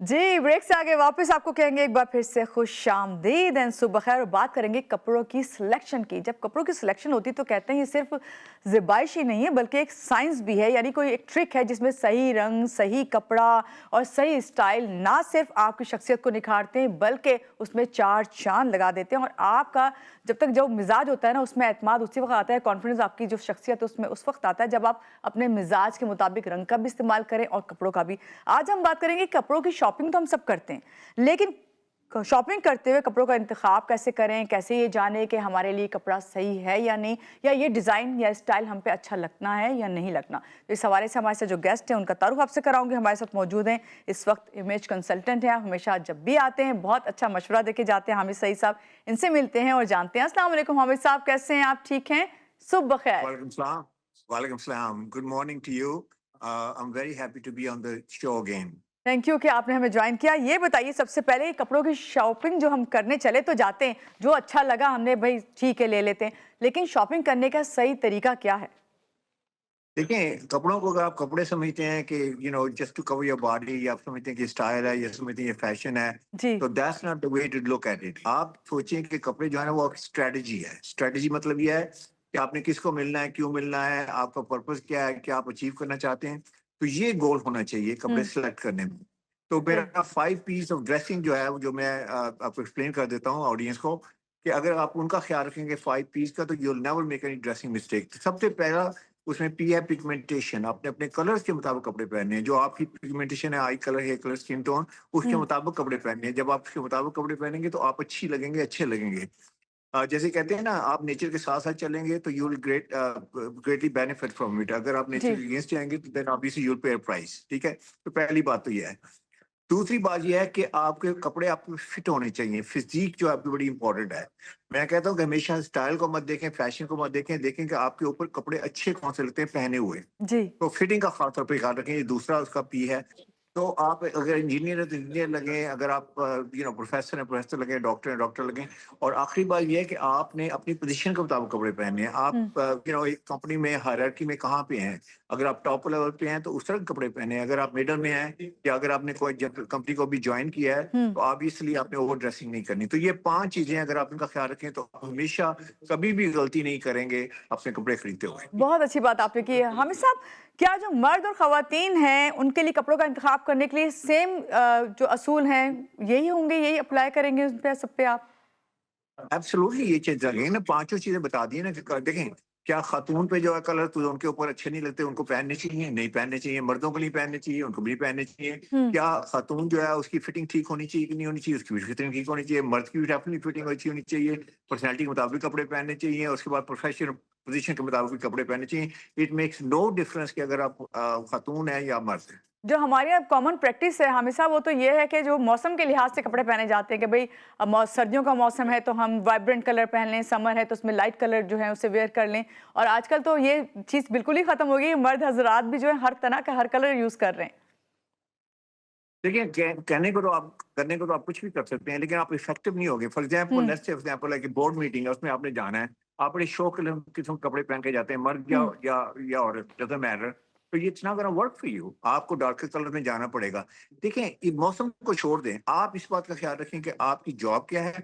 जी, break से आगे वापस आपको कहेंगे एक बार फिर से खुशामदीद एंड सुबह खैर। और बात करेंगे कपड़ों की सिलेक्शन की। जब कपड़ों की सिलेक्शन होती है तो कहते हैं ये सिर्फ ज़िबाइश ही नहीं है बल्कि एक साइंस भी है, यानी कोई एक ट्रिक है जिसमें सही रंग, सही कपड़ा और सही स्टाइल ना सिर्फ आपकी शख्सियत को निखारते हैं बल्कि उसमें चार चांद लगा देते हैं। और आपका जब तक जो मिजाज होता है ना उसमें एतमाद उसी वक्त आता है, कॉन्फिडेंस आपकी जो शख्सियत है उसमें उस वक्त आता है जब आप अपने मिजाज के मुताबिक रंग का भी इस्तेमाल करें और कपड़ों का भी। आज हम बात करेंगे कपड़ों की शॉपिंग तो हम सब करते हैं, लेकिन शॉपिंग करते हुए कपड़ों का इंतखाब कैसे करें, कैसे ये जाने कि हमारे लिए कपड़ा सही है या नहीं, या ये डिज़ाइन या स्टाइल हम पे अच्छा लगना है या नहीं लगना। तो इस हवाले से हमारे साथ जो गेस्ट हैं उनका तारुफ आपसे कराऊंगी। हमारे साथ मौजूद हैं इस वक्त इमेज कंसल्टेंट हैं, हमेशा जब भी आते हैं बहुत अच्छा मशवरा देके जाते हैं हामिद सईद साहब। इनसे मिलते हैं और जानते हैं। अस्सलाम वालेकुम हामिद साहब, कैसे हैं आप? ठीक हैं? सुबह खैर। Walaikum salam. Walaikum salam. Good morning to you. I'm very happy to be on the show again. Thank you कि आपने हमें ज्वाइन किया। ये बताइए सबसे पहले कपड़ों की शॉपिंग जो हम करने चले तो जाते हैं, जो अच्छा लगा हमने भाई ठीक है ले लेते हैं, लेकिन शॉपिंग करने का सही तरीका क्या है? देखिए, कपड़ों को अगर आप कपड़े समझते हैं कि just to cover your body, या आप समझते हैं कि स्टाइल है, या समझते हैं ये फैशन है, जी। तो that's not the way to look at it. आप सोचें कि कपड़े जो है ना वो स्ट्रेटजी है। स्ट्रेटजी मतलब ये है कि आपने किसको मिलना है, क्यों मिलना है, आपका पर्पस क्या है, क्या आप अचीव करना चाहते हैं। तो ये गोल होना चाहिए कपड़े हम्म। सेलेक्ट करने में। तो सही। मेरा 5 पीस ऑफ ड्रेसिंग जो है वो जो मैं आपको एक्सप्लेन कर देता हूँ ऑडियंस को, कि अगर आप उनका ख्याल रखेंगे 5 पीस का, तो you will never make any dressing mistake. सबसे पहला उसमें पी है पिगमेंटेशन। आपने अपने कलर्स के मुताबिक कपड़े पहनने हैं। जो आपकी पिगमेंटेशन है, eye colour, hair colour, skin tone, उसके हम्म। मुताबिक कपड़े पहनने हैं। जब आप उसके मुताबिक कपड़े पहनेंगे तो आप अच्छी लगेंगे, अच्छे लगेंगे। जैसे कहते हैं ना, आप नेचर के साथ साथ चलेंगे तो you will greatly benefit from it. अगर आप नेचर जी। के अगेंस्ट जाएंगे तो then obviously you will pay price. ठीक है, तो पहली बात तो ये है। दूसरी बात ये है कि आपके कपड़े आपको फिट होने चाहिए। फिजिक जो है आपकी बड़ी इंपॉर्टेंट है। मैं कहता हूँ कि हमेशा स्टाइल को मत देखें, फैशन को मत देखें, देखें कि आपके ऊपर कपड़े अच्छे कौन से लगते हैं पहने हुए। जी। तो फिटिंग का खास तौर पे ख्याल रखें। ये दूसरा उसका पी है। तो आप अगर इंजीनियर है तो इंजीनियर लगें, अगर आप प्रोफेसर है प्रोफेसर लगें, डॉक्टर है डॉक्टर लगें। और आखिरी बात ये है कि आपने अपनी पोजीशन के मुताबिक कपड़े पहनने हैं। आप हम्म। एक कंपनी में हायरार्की में कहाँ पे हैं। अगर आप टॉप लेवल पे हैं तो उस तरह के कपड़े पहने हैं। अगर आप मिडल में हैं, या अगर आपने कोई कंपनी को भी ज्वाइन किया है, हम्म। तो ऑब्वियसली आपने ओवर ड्रेसिंग नहीं करनी। तो ये 5 चीजें अगर आप इनका ख्याल रखें तो आप हमेशा कभी भी गलती नहीं करेंगे अपने कपड़े खरीदते हुए। बहुत अच्छी बात आपने की है हामिद साहब। क्या जो मर्द और खवातीन हैं उनके लिए कपड़ों का इंतखाब करने के लिए सेम जो असूल हैं यही होंगे, यही अप्लाई करेंगे उन पे सब पे आप? एब्सोल्युटली, ये चीज लगे ना, पांचों चीजें बता दी ना कि देखें, क्या खातून पे जो है कलर तो उनके ऊपर अच्छे नहीं लगते, उनको पहनने चाहिए नहीं पहनने चाहिए, मर्दों को नहीं पहनने चाहिए, उनको भी पहनने चाहिए। हम्म। क्या खातून जो है उसकी फिटिंग ठीक होनी चाहिए कि नहीं होनी चाहिए, उसकी भी फिटिंग ठीक होनी चाहिए। मर्द की भी डेफिनेटली फिटिंग अच्छी होनी चाहिए। पर्सनैलिटी के मुताबिक कपड़े पहनने चाहिए। उसके बाद प्रोफेशनल पोजीशन के मुताबिक भी कपड़े पहनने चाहिए। इट मेक्स नो डिफरेंस कि अगर आप खातून है या मर्द है। जो हमारे यहाँ कॉमन प्रैक्टिस है हमेशा वो तो ये है कि जो मौसम के लिहाज से कपड़े पहने जाते हैं कि भाई अब सर्दियों का मौसम है तो हम वाइब्रेंट कलर पहन लें, समर है तो उसमें लाइट कलर जो है उसे वेयर कर लें। और आजकल तो ये चीज़ बिल्कुल ही खत्म हो गई, मर्द हजरात भी जो है हर तरह का हर कलर यूज़ कर रहे हैं। देखिए, कहने को तो आप करने को तो आप कुछ भी कर सकते हैं, लेकिन आप इफेक्टिव नहीं होगे। For example, hmm. Let's say example है कि बोर्ड मीटिंग है, उसमें आपने जाना है। आप बड़े शो किस्म के कपड़े पहन के जाते हैं, मर्द हम्म। या औरत, डजंट मैटर। तो ये it's not gonna work for you. आपको डार्कर कलर में जाना पड़ेगा। देखें, ये मौसम को छोड़ दें, आप इस बात का ख्याल रखें कि आपकी जॉब क्या है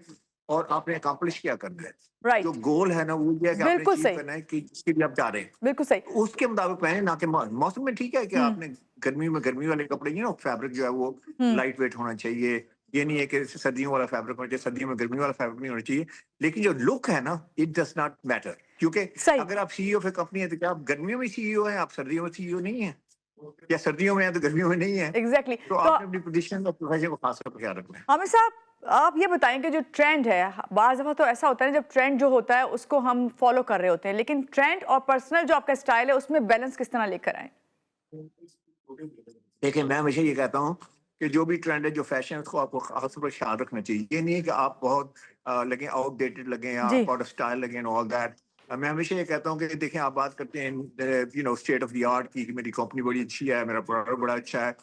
और आपने अकम्प्लिश क्या करना है। जो राइट। गोल है ना वो ये है कि आपने बिल्कुल अचीव सही। करना है कि जिसके लिए आप जा रहे हैं। बिल्कुल सही। तो उसके मुताबिक पहने, ना कि मौसम में। ठीक है कि हम्म। आपने गर्मी में गर्मी वाले कपड़े, फैब्रिक जो है वो हम्म। लाइट वेट होना चाहिए। ये नहीं है कि सर्दियों वाला फैब्रिक होना चाहिए, सर्दियों में गर्मी वाला फैब्रिक नहीं होना चाहिए। लेकिन जो लुक है ना, इट डज नॉट मैटर। क्योंकि सही। अगर आप सीईओ ऑफ कंपनी है तो क्या आप गर्मियों में सीईओ हैं, आप सर्दियों में सीईओ नहीं है, या सर्दियों में है तो गर्मियों में नहीं है। एग्जैक्टली तो तो आपने अपनी पोजीशन और प्रोफेशन को खास कर ख्याल रखना है। आमिर साहब, आप ये बताएं कि जो ट्रेंड है, बाज़ दफ़ा तो ऐसा होता है ना जब ट्रेंड जो होता है उसको हम फॉलो कर रहे होते हैं, लेकिन ट्रेंड और पर्सनल जो आपका स्टाइल है उसमें बैलेंस किस तरह लेकर आए? देखिए, मैं हमेशा ये कहता हूँ कि जो भी ट्रेंड है, जो फैशन है, उसको आपको खास तौर पर ख्याल रखना चाहिए। ये नहीं है कि आप बहुत लगे आउटडेटेड लगे, या जी। आप आउट ऑफ स्टाइल लगे एंड ऑल दैट। मैं हमेशा ये कहता हूँ कि देखें, आप बात करते हैं स्टेट ऑफ द आर्ट की, कि मेरी कंपनी बड़ी अच्छी है, मेरा प्रोडक्ट बड़ा अच्छा है,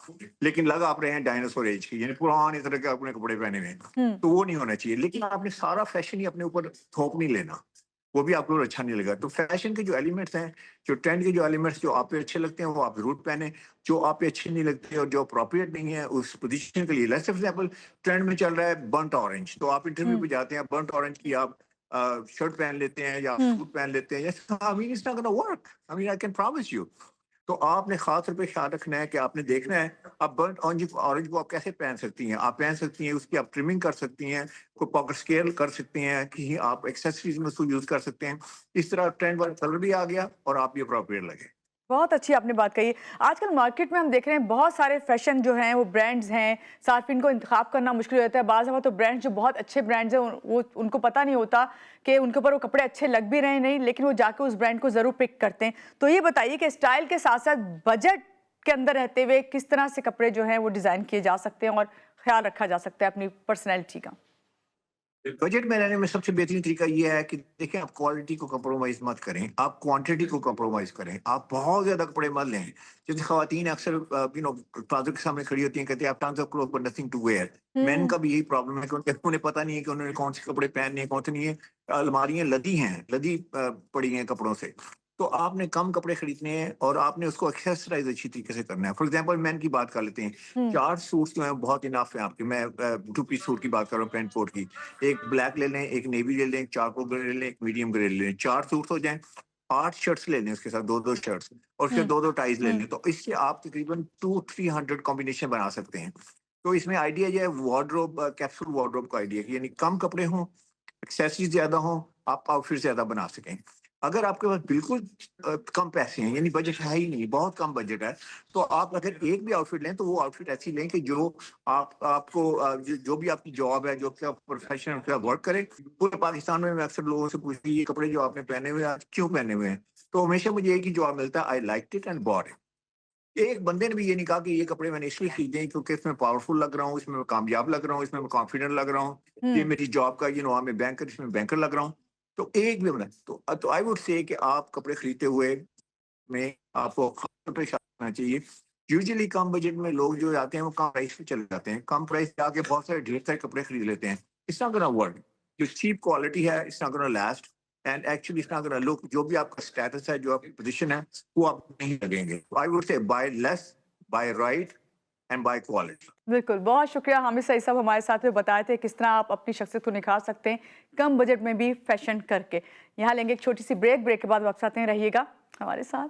लेकिन लग आप रहे हैं डायनासोर एज की, यानी पुराने तरह के अपने कपड़े पहने हुए हैं। हम्म। तो वो नहीं होना चाहिए। लेकिन आपने सारा फैशन ही अपने ऊपर थोप नहीं लेना। वो भी आपको अच्छा नहीं लगा। तो फैशन के जो एलिमेंट्स हैं, जो ट्रेंड के जो एलिमेंट्स जो आप पे अच्छे लगते हैं वो आप ज़रूर पहने, जो आप पे अच्छे नहीं लगते और जो अप्रोप्रिएट नहीं है उस पोजीशन के लिए। Let's say for example trend में चल रहा है बर्nt ऑरेंज, तो आप इंटरव्यू हुँ, पे जाते हैं बर्nt ऑरेंज की आप शर्ट पहन लेते हैं या हुँ। सूट पहन लेते हैं, I mean it's not gonna work, I mean I can promise you. तो आपने खास तौर पे ख्याल रखना है कि आपने देखना है आप बर्nt ऑरेंज ऑरेंज को आप कैसे पहन सकती हैं। आप पहन सकती हैं, उसकी आप ट्रिमिंग कर सकती हैं, कोई पॉकेट स्केल कर सकते हैं, कि आप एक्सेसरीज में उसको यूज कर सकते हैं। इस तरह ट्रेंड वाला कलर भी आ गया और आप भी अप्रोप्रिएट लगे। बहुत अच्छी आपने बात कही। आजकल मार्केट में हम देख रहे हैं बहुत सारे फैशन जो हैं वो ब्रांड्स हैं, सार्फिन को इंतखाब करना मुश्किल हो जाता है। बाज़ दफ़ा तो ब्रांड्स जो बहुत अच्छे ब्रांड्स हैं वो उनको पता नहीं होता कि उनके ऊपर वो कपड़े अच्छे लग भी रहे हैं नहीं, लेकिन वो जाके उस ब्रांड को ज़रूर पिक करते हैं। तो ये बताइए कि स्टाइल के साथ-साथ बजट के अंदर रहते हुए किस तरह से कपड़े जो हैं वो डिज़ाइन किए जा सकते हैं और ख़्याल रखा जा सकता है अपनी पर्सनैलिटी का? बजट में रहने में सबसे बेहतरीन तरीका ये है कि देखिए आप क्वालिटी को कंप्रोमाइज मत करें, आप क्वांटिटी को कंप्रोमाइज करें। आप बहुत ज्यादा कपड़े मत लें। जैसे खवातीन अक्सर प्लाजो के सामने खड़ी होती हैं, कहती हैं आप tons of cloth but nothing to wear. मेन हुँ, का भी यही प्रॉब्लम है कि उन्हें पता नहीं है कि उन्होंने कौन से कपड़े पहनने हैं, कौन से नहीं है। अलमारियां लदी हैं, लदी पड़ी हैं कपड़ों से। तो आपने कम कपड़े खरीदने हैं और आपने उसको एक्सेसराइज अच्छी तरीके से करना है। फॉर एग्जाम्पल मैन की बात कर लेते हैं। हुँ, 4 सूट्स जो हैं बहुत इनफ है आपके। मैं 2 पीस सूट की बात कर रहा हूँ, पैंट कोट की। एक ब्लैक ले लें, एक नेवी ले लें, एक चारकोल ग्रे ले लें, एक मीडियम ग्रे ले लें। 4 सूट्स हो जाएँ, 8 शर्ट्स ले लें उसके साथ 2-2 शर्ट्स और उसके हुँ, 2-2 टाइज़ ले हुँ। लें। तो इससे आप तकरीबन 200-300 कॉम्बिनेशन बना सकते हैं। तो इसमें आइडिया ये है वार्डरोब कैप्सूल वार्डरोब का आइडिया कि यानी कम कपड़े हों, एक्सेसरीज़ ज़्यादा हों, आप आउटफिट ज़्यादा बना सकें। अगर आपके पास बिल्कुल कम पैसे हैं, यानी बजट है ही नहीं, बहुत कम बजट है, तो आप अगर एक भी आउटफिट लें, तो वो आउटफिट ऐसी लें कि जो आपको जो भी आपकी जॉब है, जो आपका प्रोफेशन है, उसका वर्क करे। पूरे पाकिस्तान में मैं अक्सर लोगों से पूछती हूँ, ये कपड़े जो आपने पहने हुए हैं, आज क्यों पहने हुए हैं? तो हमेशा मुझे एक ही जवाब मिलता है, I liked it and bought it. एक बंदे ने भी ये नहीं कहा कि ये कपड़े मैंने इसलिए खरीदे हैं क्योंकि इसमें पावरफुल लग रहा हूँ, इसमें मैं कामयाब लग रहा हूँ, इसमें मैं कॉन्फिडेंट लग रहा हूँ, ये हुँ, मेरी जॉब का आई एम बैंकर, इसमें बैंकर लग रहा हूँ। तो एक भी बंदा तो आई वुड से कि आप कपड़े खरीदते हुए में आपको खास पे रखना चाहिए। यूजुअली कम बजट में लोग जो आते हैं वो कम प्राइस पे चले जाते हैं। कम प्राइस पे आके बहुत सारे ढेर सारे कपड़े खरीद लेते हैं। It's not gonna work. जो चीप क्वालिटी है it's not gonna last and actually it's not gonna look. जो भी आपका स्टेटस है, जो आपकी पोजीशन है, वो आपको नहीं लगेंगे। I would say buy less, buy right and buy quality. बिल्कुल, बहुत शुक्रिया हामिद सईद साहब हमारे साथ में बताए थे किस तरह आप अपनी शख्सियत को निखार सकते हैं, कम बजट में भी फैशन करके। यहाँ लेंगे एक छोटी-सी ब्रेक के बाद वापस आते हैं, रहिएगा हमारे साथ।